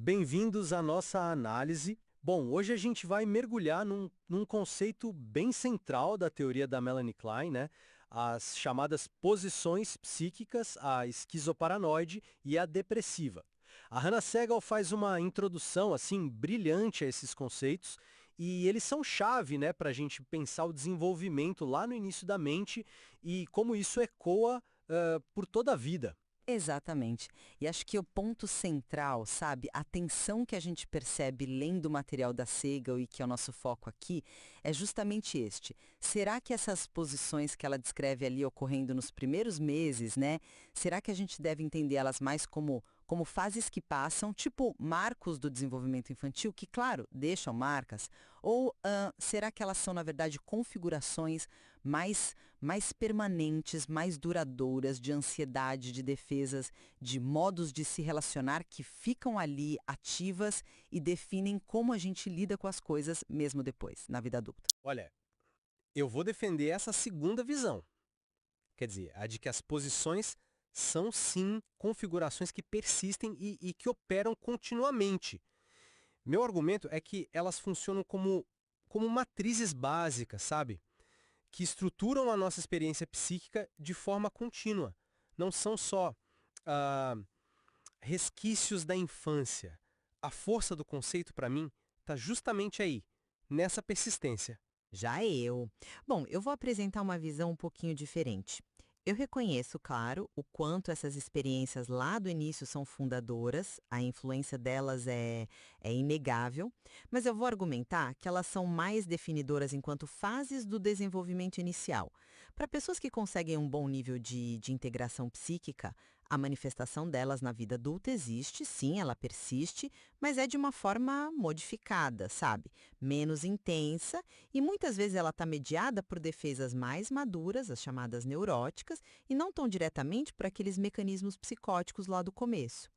Bem-vindos à nossa análise. Bom, hoje a gente vai mergulhar num conceito bem central da teoria da Melanie Klein, né? As chamadas posições psíquicas, a esquizoparanoide e a depressiva. A Hannah Segal faz uma introdução assim brilhante a esses conceitos e eles são chave, né, para a gente pensar o desenvolvimento lá no início da mente e como isso ecoa por toda a vida. Exatamente. E acho que o ponto central, sabe, a tensão que a gente percebe lendo o material da Segal e que é o nosso foco aqui, é justamente este. Será que essas posições que ela descreve ali ocorrendo nos primeiros meses, né? Será que a gente deve entender elas mais como fases que passam, tipo marcos do desenvolvimento infantil, que, claro, deixam marcas? Ou será que elas são, na verdade, configurações mais permanentes, mais duradouras de ansiedade, de defesas, de modos de se relacionar que ficam ali ativas e definem como a gente lida com as coisas mesmo depois, na vida adulta? Olha, eu vou defender essa segunda visão. Quer dizer, a de que as posições são sim configurações que persistem e que operam continuamente. Meu argumento é que elas funcionam como matrizes básicas, sabe? Que estruturam a nossa experiência psíquica de forma contínua. Não são só ah, resquícios da infância. A força do conceito, para mim, está justamente aí, nessa persistência. Já eu. Bom, eu vou apresentar uma visão um pouquinho diferente. Eu reconheço, claro, o quanto essas experiências lá do início são fundadoras, a influência delas é inegável, mas eu vou argumentar que elas são mais definidoras enquanto fases do desenvolvimento inicial. Para pessoas que conseguem um bom nível de integração psíquica, a manifestação delas na vida adulta existe, sim, ela persiste, mas é de uma forma modificada, sabe? Menos intensa e muitas vezes ela está mediada por defesas mais maduras, as chamadas neuróticas, e não tão diretamente por aqueles mecanismos psicóticos lá do começo.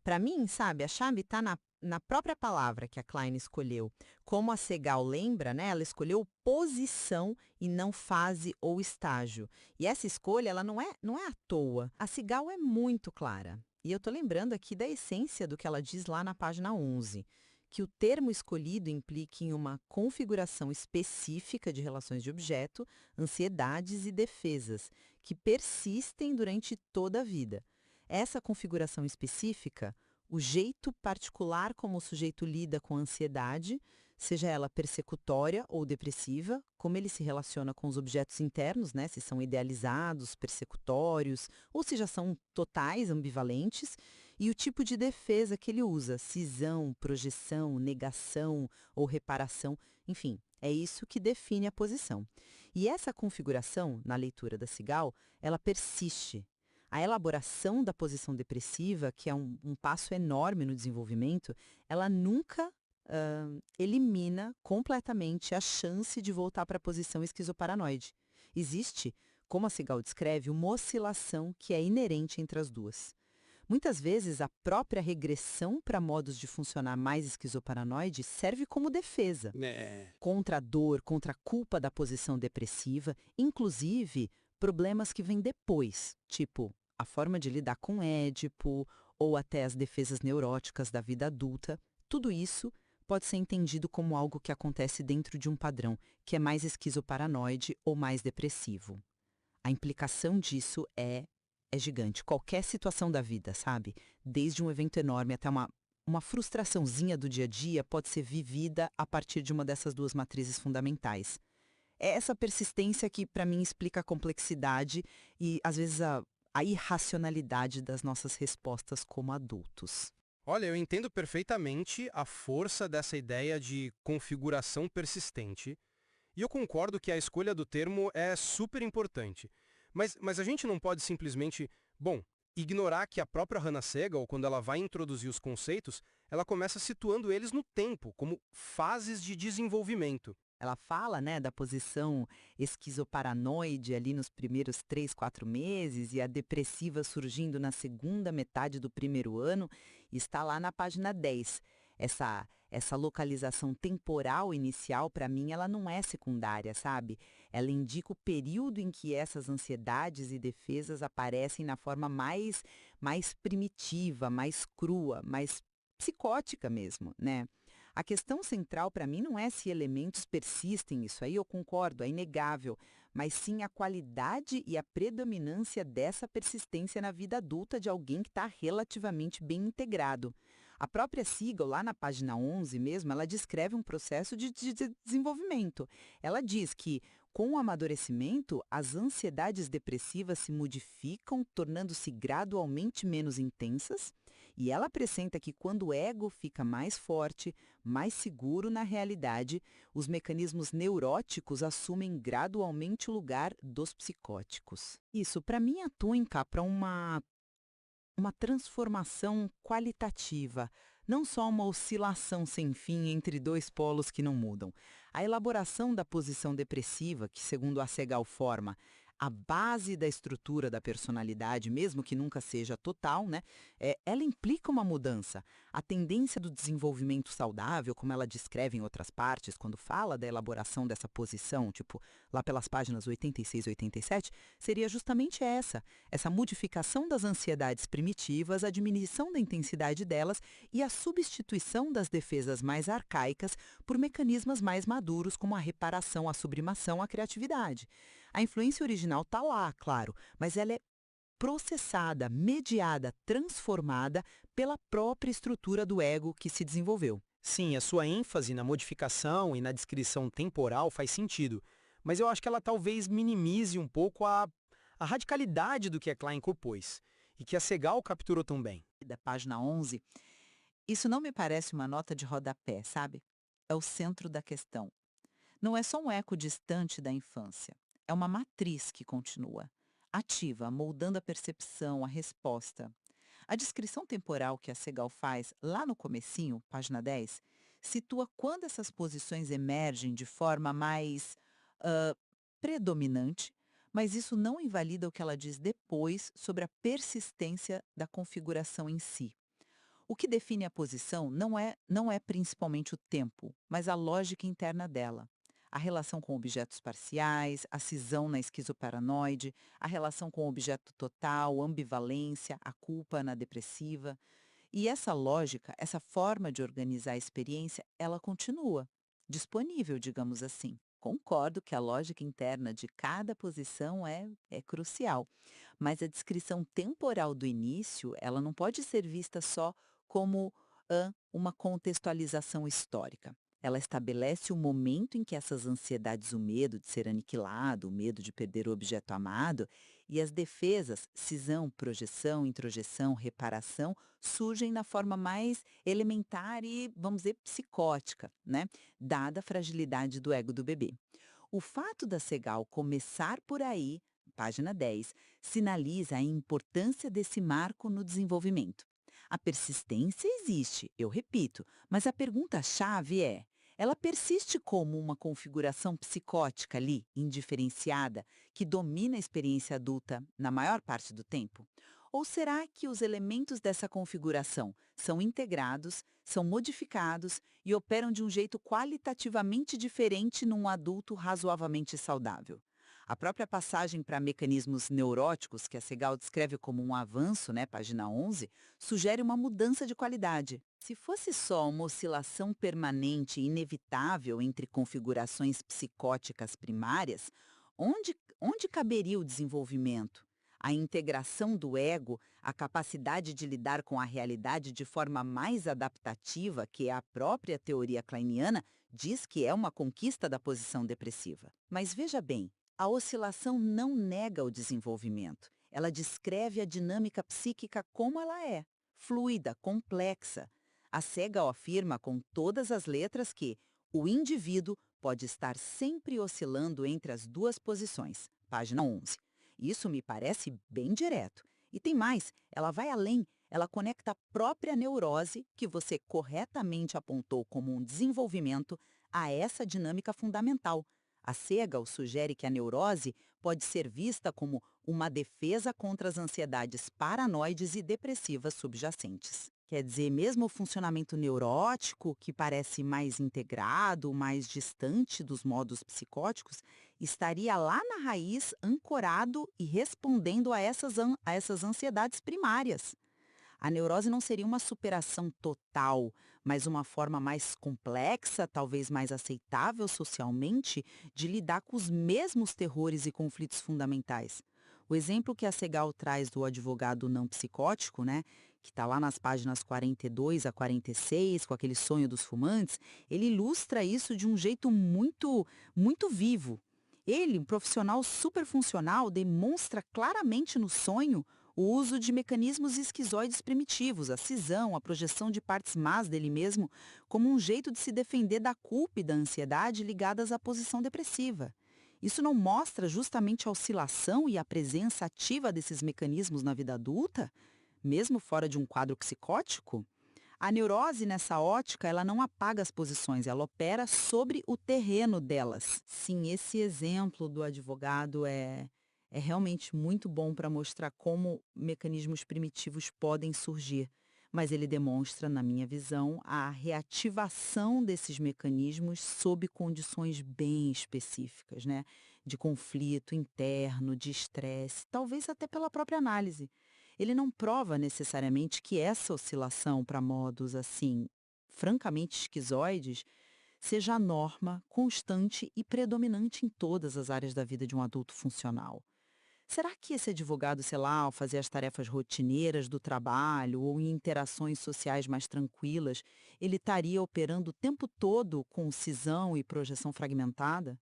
Para mim, sabe, a chave está na própria palavra que a Klein escolheu. Como a Segal lembra, né, ela escolheu posição e não fase ou estágio. E essa escolha ela não é à toa. A Segal é muito clara. E eu estou lembrando aqui da essência do que ela diz lá na página 11, que o termo escolhido implica em uma configuração específica de relações de objeto, ansiedades e defesas, que persistem durante toda a vida. Essa configuração específica, o jeito particular como o sujeito lida com a ansiedade, seja ela persecutória ou depressiva, como ele se relaciona com os objetos internos, né, se são idealizados, persecutórios, ou se já são totais, ambivalentes, e o tipo de defesa que ele usa, cisão, projeção, negação ou reparação, enfim, é isso que define a posição. E essa configuração, na leitura da Segal, ela persiste. A elaboração da posição depressiva, que é um passo enorme no desenvolvimento, ela nunca elimina completamente a chance de voltar para a posição esquizoparanoide. Existe, como a Segal descreve, uma oscilação que é inerente entre as duas. Muitas vezes, a própria regressão para modos de funcionar mais esquizoparanoide serve como defesa É. contra a dor, contra a culpa da posição depressiva, inclusive problemas que vêm depois, tipo a forma de lidar com Édipo ou até as defesas neuróticas da vida adulta. Tudo isso pode ser entendido como algo que acontece dentro de um padrão que é mais esquizoparanoide ou mais depressivo. A implicação disso é gigante. Qualquer situação da vida, sabe? Desde um evento enorme até uma frustraçãozinha do dia a dia pode ser vivida a partir de uma dessas duas matrizes fundamentais. É essa persistência que, para mim, explica a complexidade e, às vezes, a irracionalidade das nossas respostas como adultos. Olha, eu entendo perfeitamente a força dessa ideia de configuração persistente, e eu concordo que a escolha do termo é super importante. Mas a gente não pode simplesmente, bom, ignorar que a própria Hannah Segal, quando ela vai introduzir os conceitos, ela começa situando eles no tempo, como fases de desenvolvimento. Ela fala, né, da posição esquizoparanoide ali nos primeiros 3, 4 meses e a depressiva surgindo na segunda metade do primeiro ano, está lá na página 10. Essa localização temporal inicial, para mim, ela não é secundária, sabe? Ela indica o período em que essas ansiedades e defesas aparecem na forma mais primitiva, mais crua, mais psicótica mesmo, né? A questão central para mim não é se elementos persistem, isso aí eu concordo, é inegável, mas sim a qualidade e a predominância dessa persistência na vida adulta de alguém que está relativamente bem integrado. A própria Siegel, lá na página 11 mesmo, ela descreve um processo de desenvolvimento. Ela diz que, com o amadurecimento, as ansiedades depressivas se modificam, tornando-se gradualmente menos intensas, e ela acrescenta que quando o ego fica mais forte, mais seguro na realidade, os mecanismos neuróticos assumem gradualmente o lugar dos psicóticos. Isso, para mim, atua para uma transformação qualitativa, não só uma oscilação sem fim entre dois polos que não mudam. A elaboração da posição depressiva, que segundo a Segal forma a base da estrutura da personalidade, mesmo que nunca seja total, né? Ela implica uma mudança. A tendência do desenvolvimento saudável, como ela descreve em outras partes, quando fala da elaboração dessa posição, tipo lá pelas páginas 86 e 87, seria justamente essa modificação das ansiedades primitivas, a diminuição da intensidade delas e a substituição das defesas mais arcaicas por mecanismos mais maduros, como a reparação, a sublimação, a criatividade. A influência original está lá, claro, mas ela é processada, mediada, transformada pela própria estrutura do ego que se desenvolveu. Sim, a sua ênfase na modificação e na descrição temporal faz sentido, mas eu acho que ela talvez minimize um pouco a radicalidade do que a Klein propôs, e que a Segal capturou tão bem. Da página 11, isso não me parece uma nota de rodapé, sabe? É o centro da questão. Não é só um eco distante da infância. É uma matriz que continua, ativa, moldando a percepção, a resposta. A descrição temporal que a Segal faz lá no comecinho, página 10, situa quando essas posições emergem de forma mais ah, predominante, mas isso não invalida o que ela diz depois sobre a persistência da configuração em si. O que define a posição não é principalmente o tempo, mas a lógica interna dela. A relação com objetos parciais, a cisão na esquizoparanoide, a relação com o objeto total, ambivalência, a culpa na depressiva. E essa lógica, essa forma de organizar a experiência, ela continua disponível, digamos assim. Concordo que a lógica interna de cada posição é crucial, mas a descrição temporal do início, ela não pode ser vista só como uma contextualização histórica. Ela estabelece o momento em que essas ansiedades, o medo de ser aniquilado, o medo de perder o objeto amado, e as defesas, cisão, projeção, introjeção, reparação, surgem na forma mais elementar e, vamos dizer, psicótica, né? Dada a fragilidade do ego do bebê. O fato da Segal começar por aí, página 10, sinaliza a importância desse marco no desenvolvimento. A persistência existe, eu repito, mas a pergunta-chave ela persiste como uma configuração psicótica ali, indiferenciada, que domina a experiência adulta na maior parte do tempo? Ou será que os elementos dessa configuração são integrados, são modificados e operam de um jeito qualitativamente diferente num adulto razoavelmente saudável? A própria passagem para mecanismos neuróticos, que a Segal descreve como um avanço, né, página 11, sugere uma mudança de qualidade. Se fosse só uma oscilação permanente e inevitável entre configurações psicóticas primárias, onde caberia o desenvolvimento? A integração do ego, a capacidade de lidar com a realidade de forma mais adaptativa, que é a própria teoria kleiniana, diz que é uma conquista da posição depressiva. Mas veja bem, a oscilação não nega o desenvolvimento. Ela descreve a dinâmica psíquica como ela é, fluida, complexa. A Segal afirma com todas as letras que o indivíduo pode estar sempre oscilando entre as duas posições. Página 11. Isso me parece bem direto. E tem mais, ela vai além, ela conecta a própria neurose, que você corretamente apontou como um desenvolvimento, a essa dinâmica fundamental. A Segal sugere que a neurose pode ser vista como uma defesa contra as ansiedades paranoides e depressivas subjacentes. Quer dizer, mesmo o funcionamento neurótico, que parece mais integrado, mais distante dos modos psicóticos, estaria lá na raiz, ancorado e respondendo a essas ansiedades primárias. A neurose não seria uma superação total, mas uma forma mais complexa, talvez mais aceitável socialmente, de lidar com os mesmos terrores e conflitos fundamentais. O exemplo que a Segal traz do advogado não psicótico, né, que está lá nas páginas 42 a 46, com aquele sonho dos fumantes, ele ilustra isso de um jeito muito vivo. Ele, um profissional superfuncional, demonstra claramente no sonho o uso de mecanismos esquizoides primitivos, a cisão, a projeção de partes más dele mesmo, como um jeito de se defender da culpa e da ansiedade ligadas à posição depressiva. Isso não mostra justamente a oscilação e a presença ativa desses mecanismos na vida adulta, mesmo fora de um quadro psicótico? A neurose, nessa ótica, ela não apaga as posições, ela opera sobre o terreno delas. Sim, esse exemplo do advogado é realmente muito bom para mostrar como mecanismos primitivos podem surgir. Mas ele demonstra, na minha visão, a reativação desses mecanismos sob condições bem específicas, né? De conflito interno, de estresse, talvez até pela própria análise. Ele não prova necessariamente que essa oscilação para modos assim, francamente esquizoides, seja a norma constante e predominante em todas as áreas da vida de um adulto funcional. Será que esse advogado, sei lá, ao fazer as tarefas rotineiras do trabalho ou em interações sociais mais tranquilas, ele estaria operando o tempo todo com cisão e projeção fragmentada?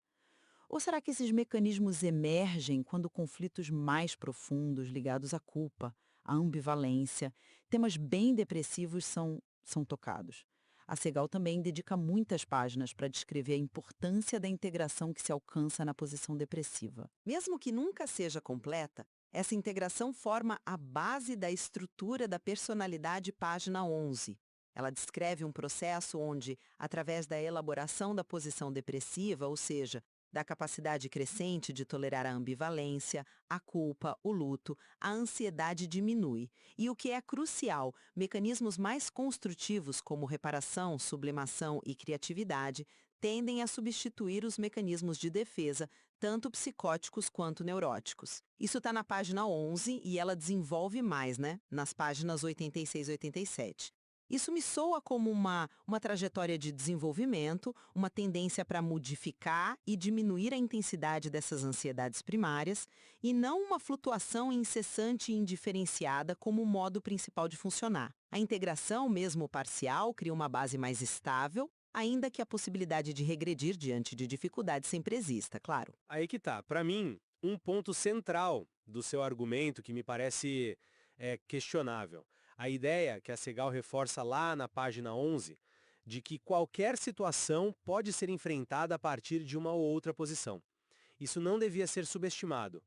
Ou será que esses mecanismos emergem quando conflitos mais profundos ligados à culpa, à ambivalência, temas bem depressivos são tocados? A Segal também dedica muitas páginas para descrever a importância da integração que se alcança na posição depressiva. Mesmo que nunca seja completa, essa integração forma a base da estrutura da personalidade página 11. Ela descreve um processo onde, através da elaboração da posição depressiva, ou seja, da capacidade crescente de tolerar a ambivalência, a culpa, o luto, a ansiedade diminui. E o que é crucial, mecanismos mais construtivos como reparação, sublimação e criatividade tendem a substituir os mecanismos de defesa, tanto psicóticos quanto neuróticos. Isso está na página 11 e ela desenvolve mais, né? Nas páginas 86 e 87. Isso me soa como uma trajetória de desenvolvimento, uma tendência para modificar e diminuir a intensidade dessas ansiedades primárias, e não uma flutuação incessante e indiferenciada como o modo principal de funcionar. A integração, mesmo parcial, cria uma base mais estável, ainda que a possibilidade de regredir diante de dificuldades sempre exista, claro. Aí que tá. Para mim, um ponto central do seu argumento que me parece questionável. A ideia que a Segal reforça lá na página 11, de que qualquer situação pode ser enfrentada a partir de uma ou outra posição. Isso não devia ser subestimado.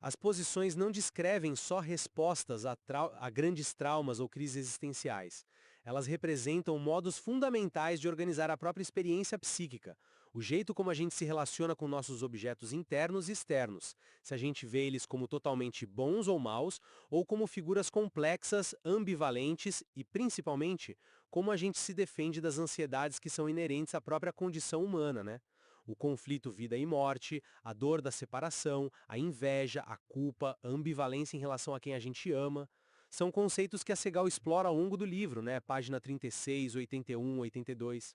As posições não descrevem só respostas a grandes traumas ou crises existenciais. Elas representam modos fundamentais de organizar a própria experiência psíquica, o jeito como a gente se relaciona com nossos objetos internos e externos, se a gente vê eles como totalmente bons ou maus, ou como figuras complexas, ambivalentes e, principalmente, como a gente se defende das ansiedades que são inerentes à própria condição humana, né? O conflito vida e morte, a dor da separação, a inveja, a culpa, a ambivalência em relação a quem a gente ama, são conceitos que a Segal explora ao longo do livro, né? Página 36, 81, 82.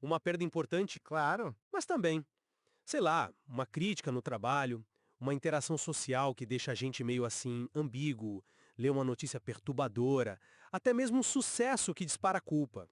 Uma perda importante, claro, mas também, sei lá, uma crítica no trabalho, uma interação social que deixa a gente meio assim ambíguo, ler uma notícia perturbadora, até mesmo um sucesso que dispara a culpa.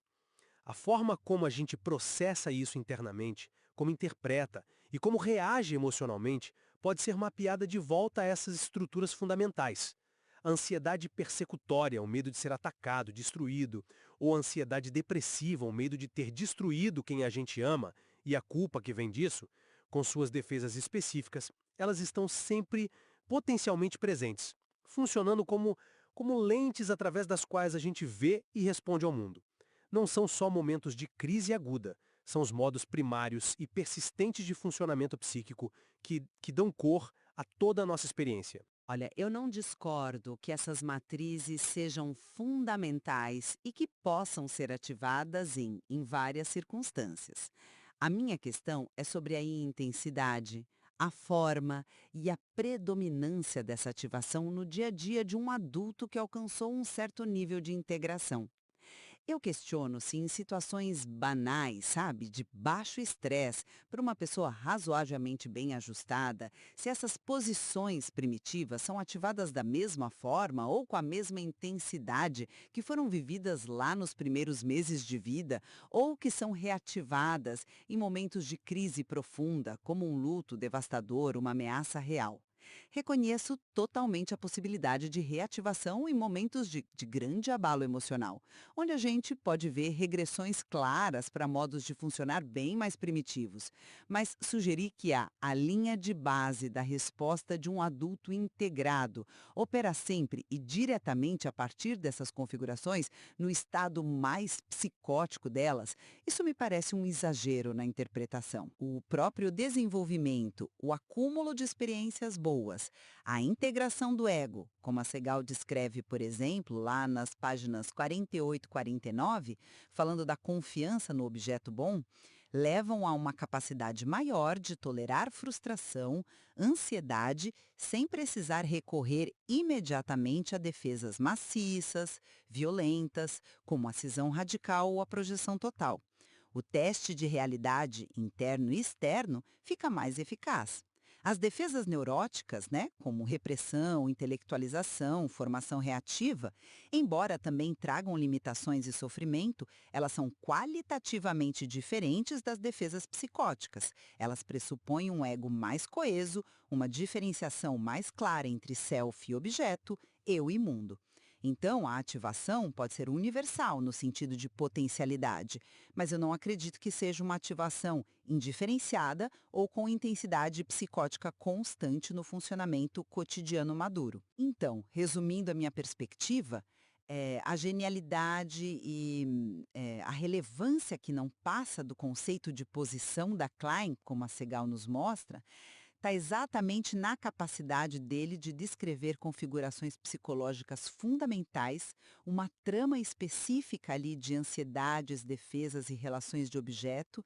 A forma como a gente processa isso internamente, como interpreta e como reage emocionalmente pode ser mapeada de volta a essas estruturas fundamentais. A ansiedade persecutória, o medo de ser atacado, destruído, ou a ansiedade depressiva, o medo de ter destruído quem a gente ama, e a culpa que vem disso, com suas defesas específicas, elas estão sempre potencialmente presentes, funcionando como lentes através das quais a gente vê e responde ao mundo. Não são só momentos de crise aguda, são os modos primários e persistentes de funcionamento psíquico que dão cor a toda a nossa experiência. Olha, eu não discordo que essas matrizes sejam fundamentais e que possam ser ativadas em várias circunstâncias. A minha questão é sobre a intensidade, a forma e a predominância dessa ativação no dia a dia de um adulto que alcançou um certo nível de integração. Eu questiono se em situações banais, sabe, de baixo estresse, para uma pessoa razoavelmente bem ajustada, se essas posições primitivas são ativadas da mesma forma ou com a mesma intensidade que foram vividas lá nos primeiros meses de vida, ou que são reativadas em momentos de crise profunda, como um luto devastador, uma ameaça real. Reconheço totalmente a possibilidade de reativação em momentos de grande abalo emocional, onde a gente pode ver regressões claras para modos de funcionar bem mais primitivos. Mas sugerir que a linha de base da resposta de um adulto integrado opera sempre e diretamente a partir dessas configurações no estado mais psicótico delas, isso me parece um exagero na interpretação. O próprio desenvolvimento, o acúmulo de experiências boas, a integração do ego, como a Segal descreve, por exemplo, lá nas páginas 48 e 49, falando da confiança no objeto bom, levam a uma capacidade maior de tolerar frustração, ansiedade, sem precisar recorrer imediatamente a defesas maciças, violentas, como a cisão radical ou a projeção total. O teste de realidade interno e externo fica mais eficaz. As defesas neuróticas, né, como repressão, intelectualização, formação reativa, embora também tragam limitações e sofrimento, elas são qualitativamente diferentes das defesas psicóticas. Elas pressupõem um ego mais coeso, uma diferenciação mais clara entre self e objeto, eu e mundo. Então, a ativação pode ser universal no sentido de potencialidade, mas eu não acredito que seja uma ativação indiferenciada ou com intensidade psicótica constante no funcionamento cotidiano maduro. Então, resumindo a minha perspectiva, a genialidade e a relevância que não passa do conceito de posição da Klein, como a Segal nos mostra, está exatamente na capacidade dele de descrever configurações psicológicas fundamentais, uma trama específica ali de ansiedades, defesas e relações de objeto.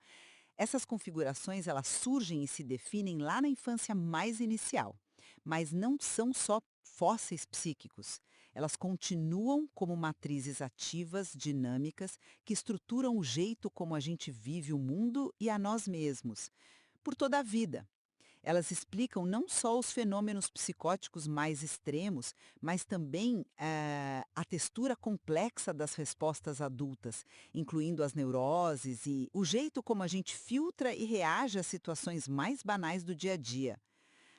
Essas configurações elas surgem e se definem lá na infância mais inicial, mas não são só fósseis psíquicos. Elas continuam como matrizes ativas, dinâmicas, que estruturam o jeito como a gente vive o mundo e a nós mesmos, por toda a vida. Elas explicam não só os fenômenos psicóticos mais extremos, mas também a textura complexa das respostas adultas, incluindo as neuroses e o jeito como a gente filtra e reage às situações mais banais do dia a dia.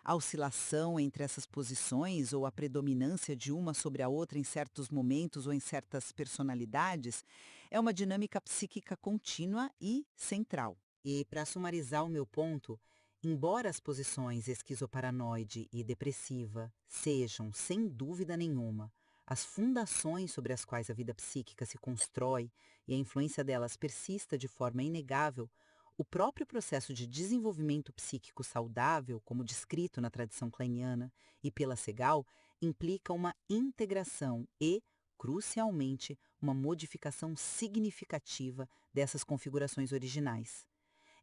A oscilação entre essas posições ou a predominância de uma sobre a outra em certos momentos ou em certas personalidades é uma dinâmica psíquica contínua e central. E, para sumarizar o meu ponto, embora as posições esquizoparanoide e depressiva sejam, sem dúvida nenhuma, as fundações sobre as quais a vida psíquica se constrói e a influência delas persista de forma inegável, o próprio processo de desenvolvimento psíquico saudável, como descrito na tradição kleiniana e pela Segal, implica uma integração e, crucialmente, uma modificação significativa dessas configurações originais.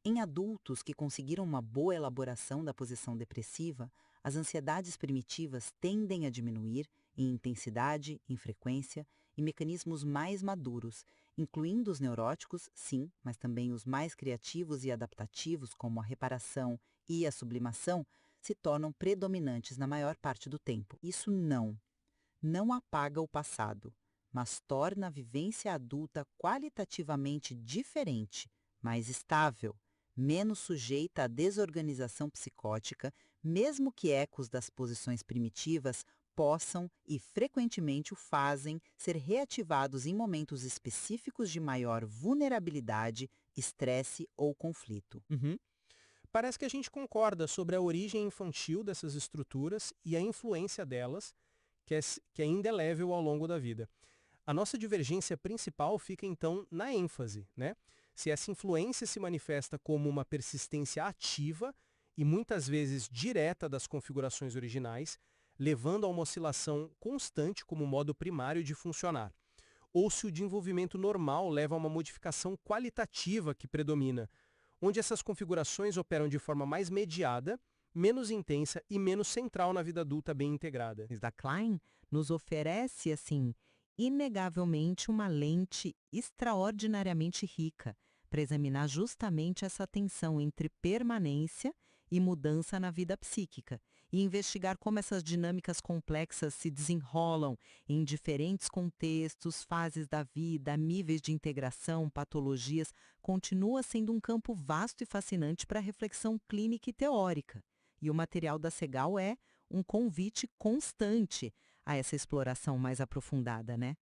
Em adultos que conseguiram uma boa elaboração da posição depressiva, as ansiedades primitivas tendem a diminuir em intensidade, em frequência e mecanismos mais maduros, incluindo os neuróticos, sim, mas também os mais criativos e adaptativos, como a reparação e a sublimação, se tornam predominantes na maior parte do tempo. Isso não apaga o passado, mas torna a vivência adulta qualitativamente diferente, mais estável, menos sujeita à desorganização psicótica, mesmo que ecos das posições primitivas possam, e frequentemente o fazem, ser reativados em momentos específicos de maior vulnerabilidade, estresse ou conflito. Uhum. Parece que a gente concorda sobre a origem infantil dessas estruturas e a influência delas, que é indelével ao longo da vida. A nossa divergência principal fica, então, na ênfase, né? Se essa influência se manifesta como uma persistência ativa e muitas vezes direta das configurações originais, levando a uma oscilação constante como modo primário de funcionar, ou se o desenvolvimento normal leva a uma modificação qualitativa que predomina, onde essas configurações operam de forma mais mediada, menos intensa e menos central na vida adulta bem integrada. Da Klein nos oferece, assim, inegavelmente uma lente extraordinariamente rica para examinar justamente essa tensão entre permanência e mudança na vida psíquica e investigar como essas dinâmicas complexas se desenrolam em diferentes contextos, fases da vida, níveis de integração, patologias, continua sendo um campo vasto e fascinante para reflexão clínica e teórica. E o material da Segal é um convite constante a essa exploração mais aprofundada, né?